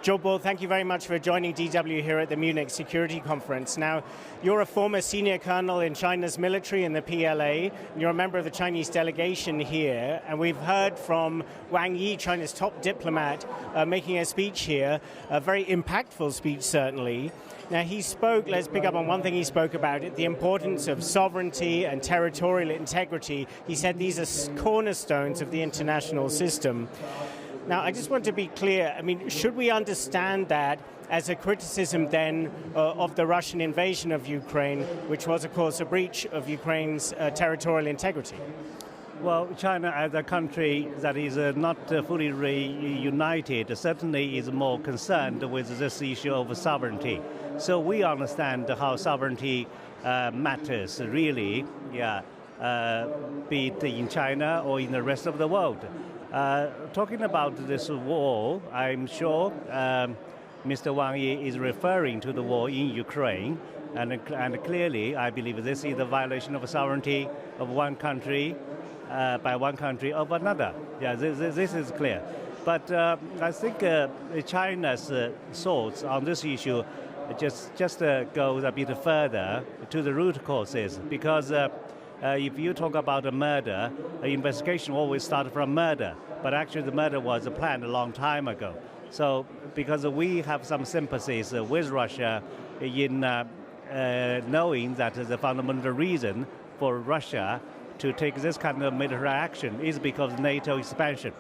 Zhou, thank you very much for joining DW here at the Munich Security Conference. Now, you're a former senior colonel in China's military in the PLA. You're a member of the Chinese delegation here, and we've heard from Wang Yi, China's top diplomat, making a speech here, a very impactful speech, certainly. Now, he spoke, let's pick up on one thing he spoke about, the importance of sovereignty and territorial integrity. He said these are cornerstones of the international system. Now, I just want to be clear, I mean, should we understand that as a criticism then of the Russian invasion of Ukraine, which was, of course, a breach of Ukraine's territorial integrity? Well, China as a country that is not fully reunited certainly is more concerned with this issue of sovereignty. So we understand how sovereignty matters really, be it in China or in the rest of the world. Talking about this war, I'm sure Mr. Wang Yi is referring to the war in Ukraine, and clearly I believe this is a violation of sovereignty of one country by one country of another. Yeah, this is clear. But I think China's thoughts on this issue just goes a bit further to the root causes, because if you talk about a murder, the investigation always starts from murder, but actually the murder was planned a long time ago. So because we have some sympathies with Russia in knowing that the fundamental reason for Russia to take this kind of military action is because of NATO expansion.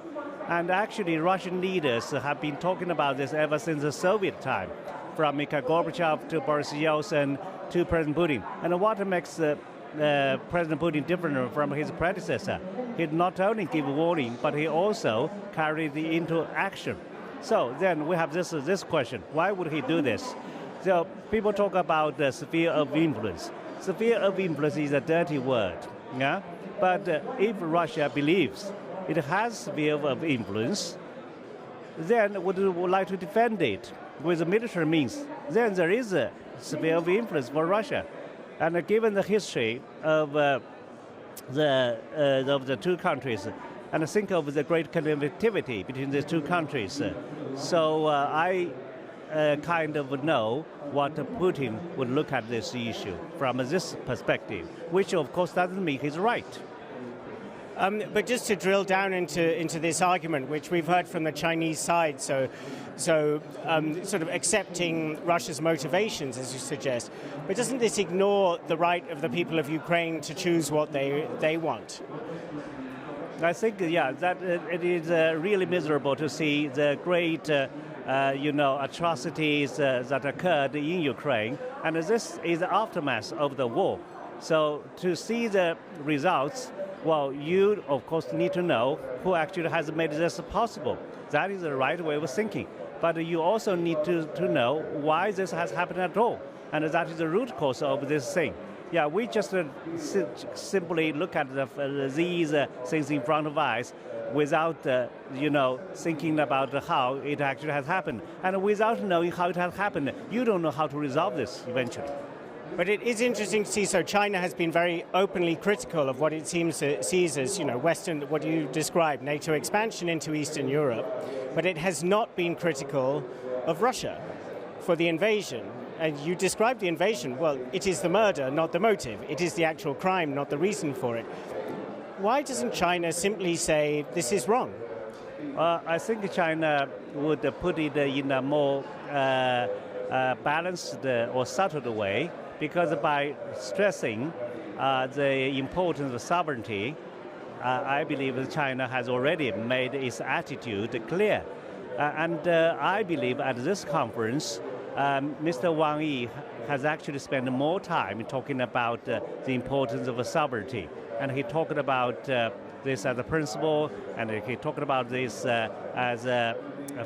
And actually Russian leaders have been talking about this ever since the Soviet time, from Mikhail Gorbachev to Boris Yeltsin to President Putin. And what makes President Putin different from his predecessor? He not only gave warning, but he also carried it into action. So then we have this question: why would he do this? So people talk about the sphere of influence. Sphere of influence is a dirty word, yeah. But if Russia believes it has sphere of influence, then would like to defend it with military means, then there is a sphere of influence for Russia. And given the history of the two countries, and think of the great connectivity between the two countries, so I kind of know what Putin would look at this issue from this perspective, which of course doesn't mean he's right. But just to drill down into this argument, which we've heard from the Chinese side, so sort of accepting Russia's motivations, as you suggest, but doesn't this ignore the right of the people of Ukraine to choose what they want? I think, yeah, that it is really miserable to see the great, atrocities that occurred in Ukraine, and this is the aftermath of the war. So to see the results, well, you, of course, need to know who actually has made this possible. That is the right way of thinking. But you also need to know why this has happened at all. And that is the root cause of this thing. Yeah, we just simply look at these things in front of us without, thinking about how it actually has happened. And without knowing how it has happened, you don't know how to resolve this eventually. But it is interesting to see, so China has been very openly critical of what it seems sees as, Western, what you described, NATO expansion into Eastern Europe, but it has not been critical of Russia for the invasion. And you described the invasion, well, it is the murder, not the motive. It is the actual crime, not the reason for it. Why doesn't China simply say, this is wrong? I think China would put it in a more balanced or subtle way, because by stressing the importance of sovereignty, I believe that China has already made its attitude clear. And I believe at this conference, Mr. Wang Yi has actually spent more time talking about the importance of sovereignty. And he talked about this as a principle, and he talked about this as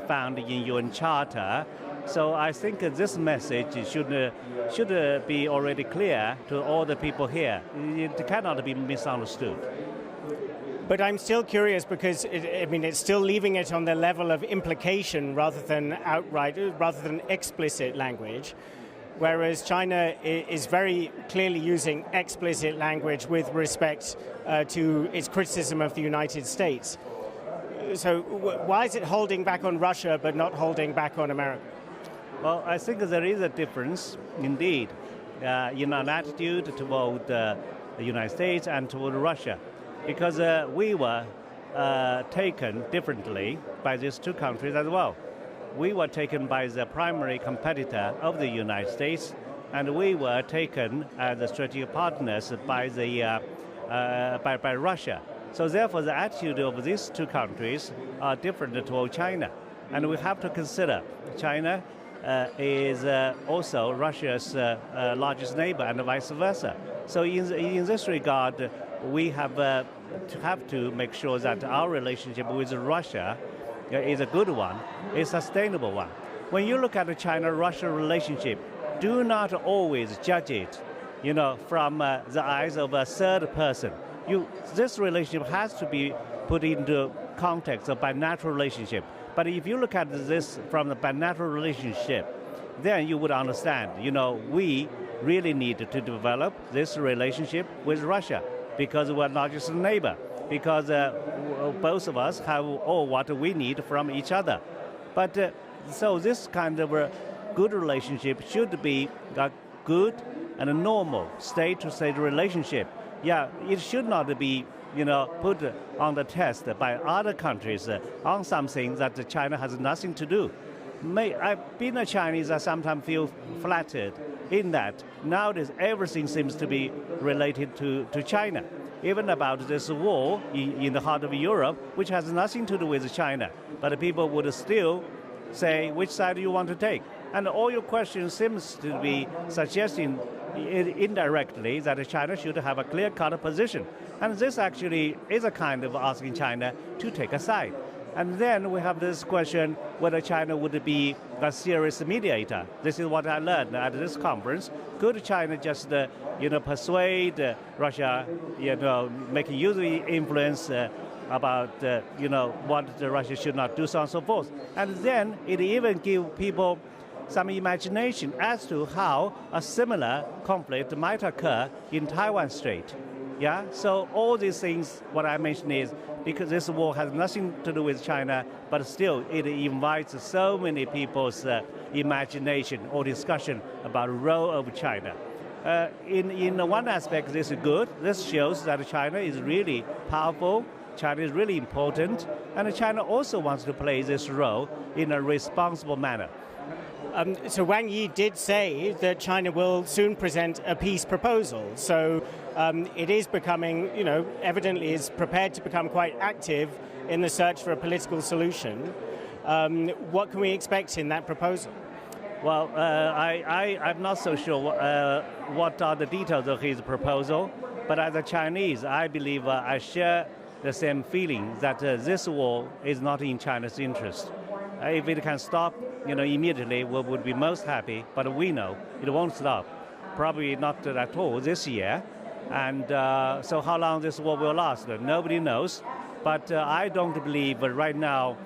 found in UN Charter. So I think this message should be already clear to all the people here. It cannot be misunderstood. But I'm still curious because, it's still leaving it on the level of implication rather than explicit language, whereas China is very clearly using explicit language with respect to its criticism of the United States. why is it holding back on Russia but not holding back on America? Well, I think there is a difference, indeed, in our attitude toward the United States and toward Russia, because we were taken differently by these two countries as well. We were taken by the primary competitor of the United States, and we were taken as the strategic partners by by Russia. So therefore, the attitude of these two countries are different toward China, and we have to consider China is also Russia's largest neighbor, and vice versa. So in this regard, we have to make sure that our relationship with Russia is a good one, a sustainable one. When you look at the China-Russia relationship, do not always judge it, from the eyes of a third person. This relationship has to be put into context of bilateral relationship. But if you look at this from the bilateral relationship, then you would understand, we really need to develop this relationship with Russia because we're not just a neighbor, because both of us have all what we need from each other. But so this kind of a good relationship should be a good and a normal state-to-state relationship. Yeah, it should not be put on the test by other countries on something that China has nothing to do. Being a Chinese, I sometimes feel flattered in that nowadays everything seems to be related to China. Even about this war in the heart of Europe, which has nothing to do with China, but people would still say which side you want to take. And all your questions seems to be suggesting indirectly that China should have a clear-cut position. And this actually is a kind of asking China to take a side. And then we have this question whether China would be a serious mediator. This is what I learned at this conference. Could China just, persuade Russia, making use of influence about, what Russia should not do, so on and so forth. And then it even give people some imagination as to how a similar conflict might occur in Taiwan Strait. Yeah, so all these things, what I mentioned is, because this war has nothing to do with China, but still it invites so many people's imagination or discussion about the role of China. In one aspect, this is good. This shows that China is really powerful, China is really important, and China also wants to play this role in a responsible manner. So Wang Yi did say that China will soon present a peace proposal. So it is becoming, evidently is prepared to become quite active in the search for a political solution. What can we expect in that proposal? Well, I'm not so sure what are the details of his proposal, but as a Chinese, I believe I share the same feeling that this war is not in China's interest. If it can stop, immediately, we would be most happy, but we know it won't stop. Probably not at all this year. And so how long this war will last, nobody knows. But I don't believe right now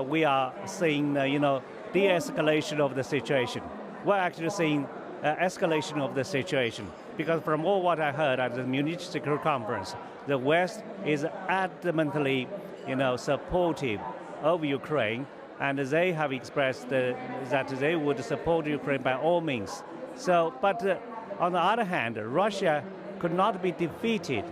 we are seeing, de-escalation of the situation. We're actually seeing escalation of the situation. Because from all what I heard at the Munich Security Conference, the West is adamantly, supportive of Ukraine, and they have expressed that they would support Ukraine by all means. So, but on the other hand, Russia could not be defeated.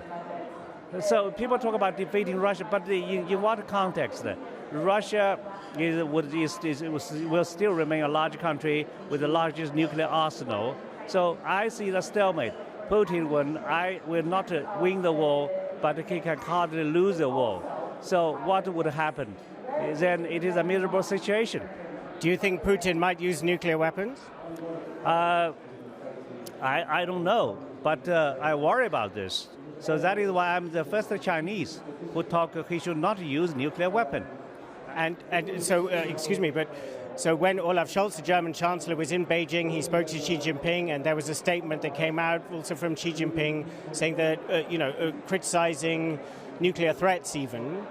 So people talk about defeating Russia, but in what context? Russia will still remain a large country with the largest nuclear arsenal. So I see the stalemate. Putin will not win the war, but he can hardly lose the war. So what would happen? Then it is a miserable situation. Do you think Putin might use nuclear weapons? I don't know, but I worry about this. So that is why I'm the first Chinese who talk he should not use nuclear weapon. And so, excuse me, but so when Olaf Scholz, the German Chancellor, was in Beijing, he spoke to Xi Jinping, and there was a statement that came out also from Xi Jinping saying that, criticizing nuclear threats even.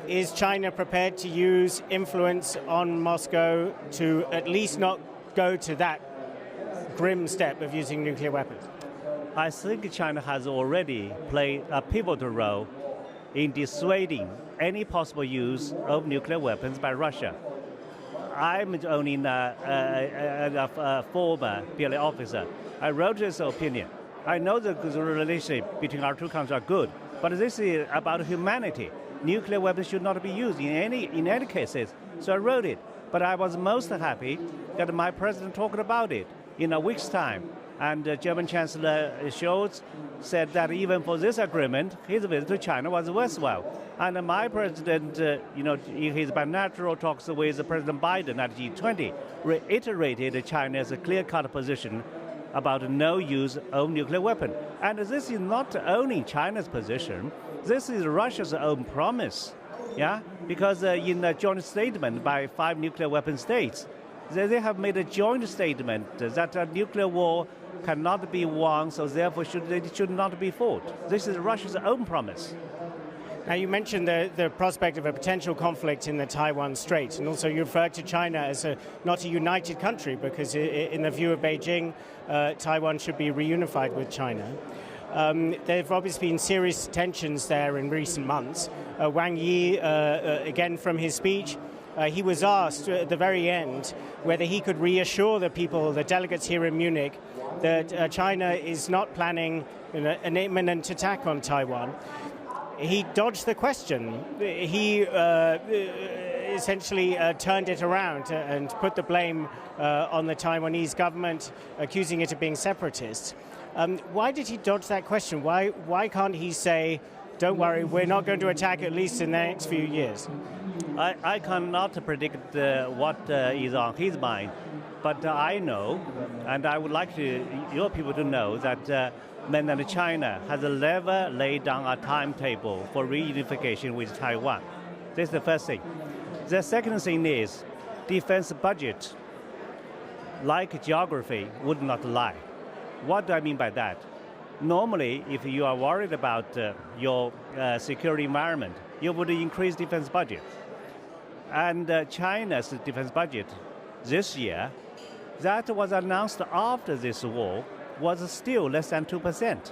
Is China prepared to use influence on Moscow to at least not go to that grim step of using nuclear weapons? I think China has already played a pivotal role in dissuading any possible use of nuclear weapons by Russia. I'm only a former PLA officer. I wrote this opinion. I know the relationship between our two countries are good, but this is about humanity. Nuclear weapons should not be used in any cases. So I wrote it. But I was most happy that my president talked about it in a week's time. And German Chancellor Scholz said that even for this agreement, his visit to China was worthwhile. And my president, in his bilateral talks with President Biden at G20, reiterated China's clear-cut position about no use of nuclear weapon. And this is not only China's position, this is Russia's own promise. Yeah, because in a joint statement by 5 nuclear weapon states, they have made a joint statement that a nuclear war cannot be won, so therefore it should not be fought. This is Russia's own promise. Now, you mentioned the prospect of a potential conflict in the Taiwan Strait, and also you referred to China as not a united country, because in the view of Beijing, Taiwan should be reunified with China. There have obviously been serious tensions there in recent months. Wang Yi, again from his speech, he was asked at the very end whether he could reassure the people, the delegates here in Munich, that China is not planning an imminent attack on Taiwan. He dodged the question. He essentially turned it around and put the blame on the Taiwanese government, accusing it of being separatists. Why did he dodge that question? Why can't he say, don't worry, we're not going to attack at least in the next few years? I cannot predict what is on his mind, but I know, and I would like your people to know that mainland China has never laid down a timetable for reunification with Taiwan. This is the first thing. The second thing is defense budget, like geography, would not lie. What do I mean by that? Normally, if you are worried about your security environment, you would increase defense budget. And China's defense budget this year, that was announced after this war, was still less than 2%,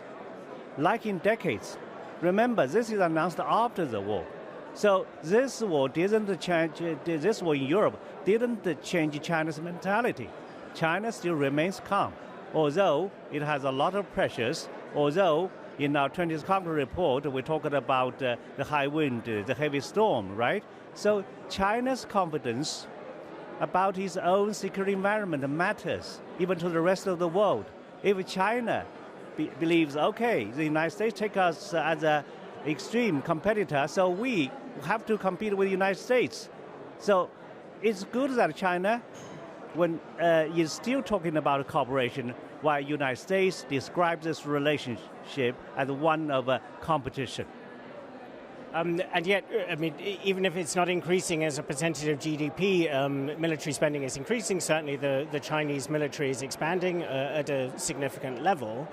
like in decades. Remember, this is announced after the war. So this war didn't change, this war in Europe didn't change China's mentality. China still remains calm, although it has a lot of pressures, although in our 20th Congress report, we talked about the high wind, the heavy storm, right? So China's confidence about its own security environment matters, even to the rest of the world. If China believes, okay, the United States take us as an extreme competitor, so we have to compete with the United States. So it's good that China is still talking about cooperation, while the United States describes this relationship as one of competition. And yet, I mean, even if it's not increasing as a percentage of GDP, military spending is increasing. Certainly the Chinese military is expanding at a significant level.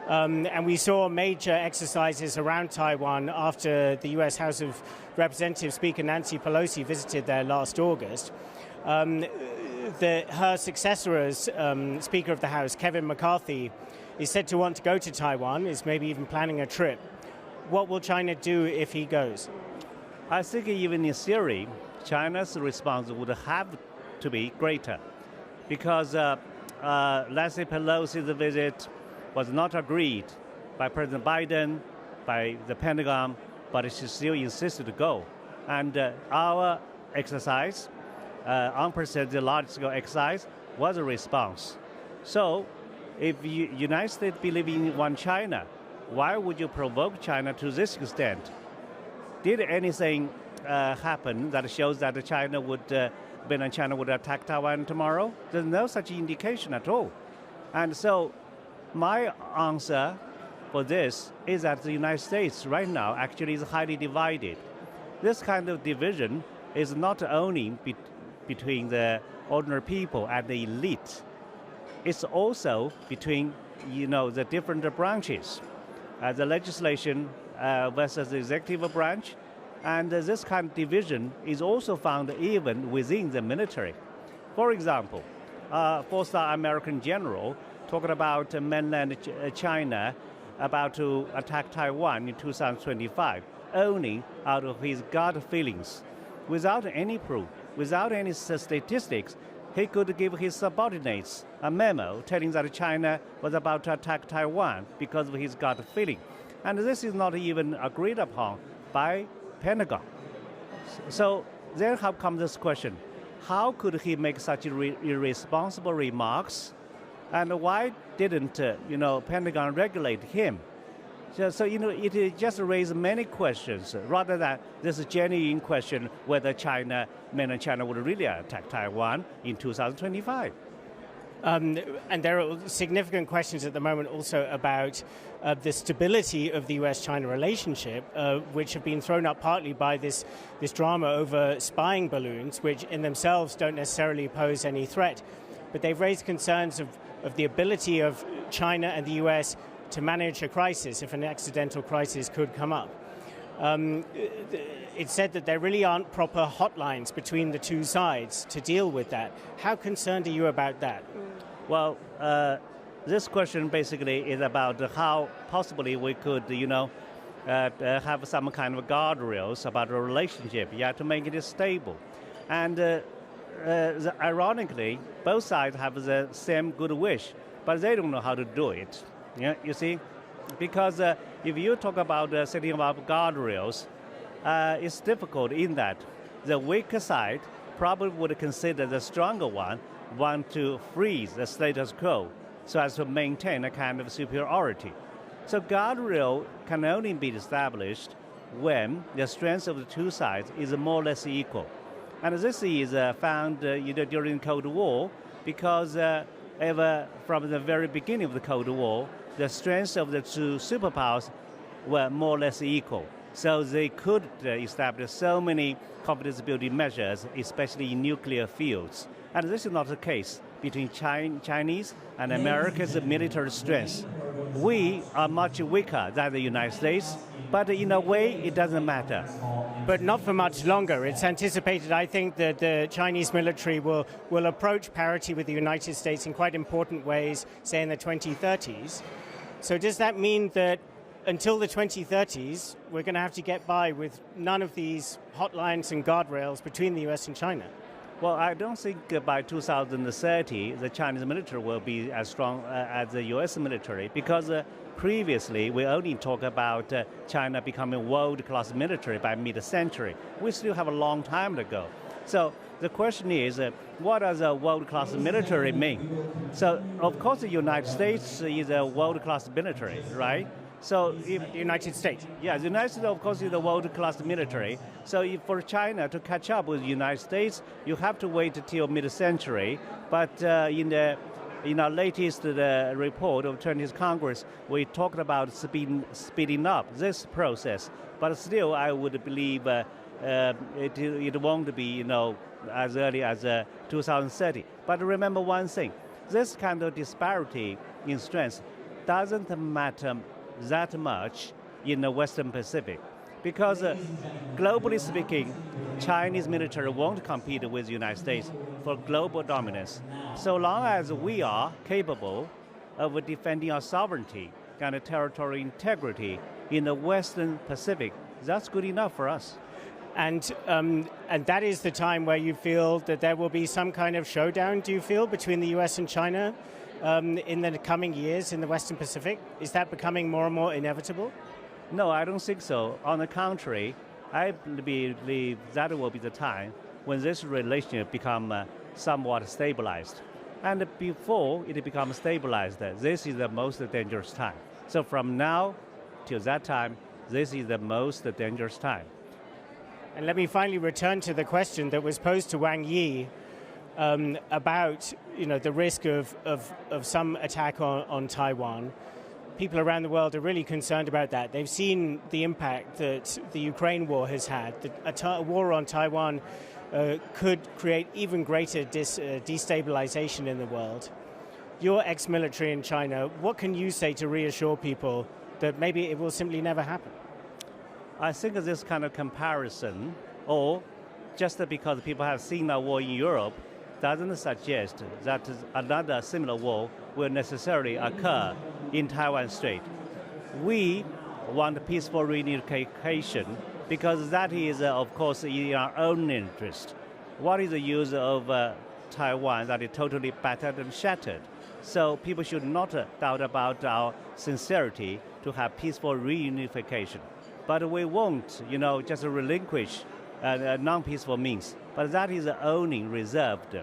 And we saw major exercises around Taiwan after the U.S. House of Representatives Speaker Nancy Pelosi visited there last August. Her successor as Speaker of the House, Kevin McCarthy, is said to want to go to Taiwan, is maybe even planning a trip. What will China do if he goes? I think even in theory, China's response would have to be greater, because Nancy Pelosi's visit was not agreed by President Biden, by the Pentagon, but she still insisted to go. And our exercise, unprecedented large-scale exercise, was a response. So if the United States believe in one China, why would you provoke China to this extent? Did anything happen that shows that mainland China would attack Taiwan tomorrow? There's no such indication at all. And so my answer for this is that the United States right now actually is highly divided. This kind of division is not only between the ordinary people and the elite. It's also between, the different branches. The legislation versus the executive branch, and this kind of division is also found even within the military. For example, four-star American general talking about mainland China about to attack Taiwan in 2025. only out of his gut feelings, without any proof, without any statistics. He could give his subordinates a memo telling that China was about to attack Taiwan because of his gut feeling. And this is not even agreed upon by Pentagon. So there have come this question, how could he make such irresponsible remarks? And why didn't, Pentagon regulate him? So it just raised many questions rather than this genuine question whether mainland China would really attack Taiwan in 2025. And there are significant questions at the moment also about the stability of the US-China relationship, which have been thrown up partly by this drama over spying balloons, which in themselves don't necessarily pose any threat. But they've raised concerns of the ability of China and the US to manage a crisis if an accidental crisis could come up. It's said that there really aren't proper hotlines between the two sides to deal with that. How concerned are you about that? Well, this question basically is about how possibly we could, have some kind of guardrails about the relationship, to make it stable. And ironically, both sides have the same good wish, but they don't know how to do it. Yeah, you see, because if you talk about setting up guardrails, it's difficult in that the weaker side probably would consider the stronger one want to freeze the status quo so as to maintain a kind of superiority. So guardrail can only be established when the strength of the two sides is more or less equal. And this is found during the Cold War because ever from the very beginning of the Cold War, the strengths of the two superpowers were more or less equal. So they could establish so many confidence-building measures, especially in nuclear fields. And this is not the case between Chinese and America's military strengths. We are much weaker than the United States, but in a way it doesn't matter. But not for much longer. It's anticipated, I think, that the Chinese military will approach parity with the United States in quite important ways, say in the 2030s. So does that mean that until the 2030s, we're going to have to get by with none of these hotlines and guardrails between the US and China? Well, I don't think by 2030 the Chinese military will be as strong as the US military because previously we only talk about China becoming world-class military by mid-century. We still have a long time to go. So the question is, what does a world-class military mean? So, of course, the United States is a world-class military, right? So if the United States? Yeah, the United States, of course, is the world-class military. So if for China to catch up with the United States, you have to wait until mid-century. But in our latest report of 20th Congress, we talked about speeding up this process. But still, I would believe it won't be, as early as 2030. But remember one thing, this kind of disparity in strength doesn't matter that much in the Western Pacific because globally speaking, Chinese military won't compete with the United States for global dominance. So long as we are capable of defending our sovereignty and territorial integrity in the Western Pacific, that's good enough for us. And that is the time where you feel that there will be some kind of showdown, do you feel, between the US and China in the coming years in the Western Pacific? Is that becoming more and more inevitable? No, I don't think so. On the contrary, I believe that will be the time when this relationship become somewhat stabilized. And before it becomes stabilized, this is the most dangerous time. So from now till that time, this is the most dangerous time. And let me finally return to the question that was posed to Wang Yi about the risk of some attack on Taiwan. People around the world are really concerned about that. They've seen the impact that the Ukraine war has had. A war on Taiwan could create even greater destabilization in the world. You're ex-military in China. What can you say to reassure people that maybe it will simply never happen? I think this kind of comparison, or just because people have seen a war in Europe, doesn't suggest that another similar war will necessarily occur in Taiwan Strait. We want peaceful reunification because that is, of course, in our own interest. What is the use of Taiwan that is totally battered and shattered? So people should not doubt about our sincerity to have peaceful reunification. But we won't, just relinquish non-peaceful means. But that is only reserved,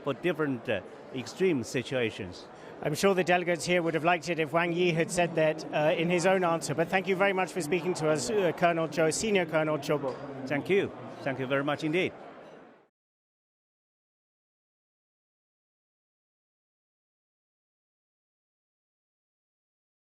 for different extreme situations. I'm sure the delegates here would have liked it if Wang Yi had said that in his own answer. But thank you very much for speaking to us, Colonel Zhou, Senior Colonel Zhou. Thank you. Thank you very much indeed.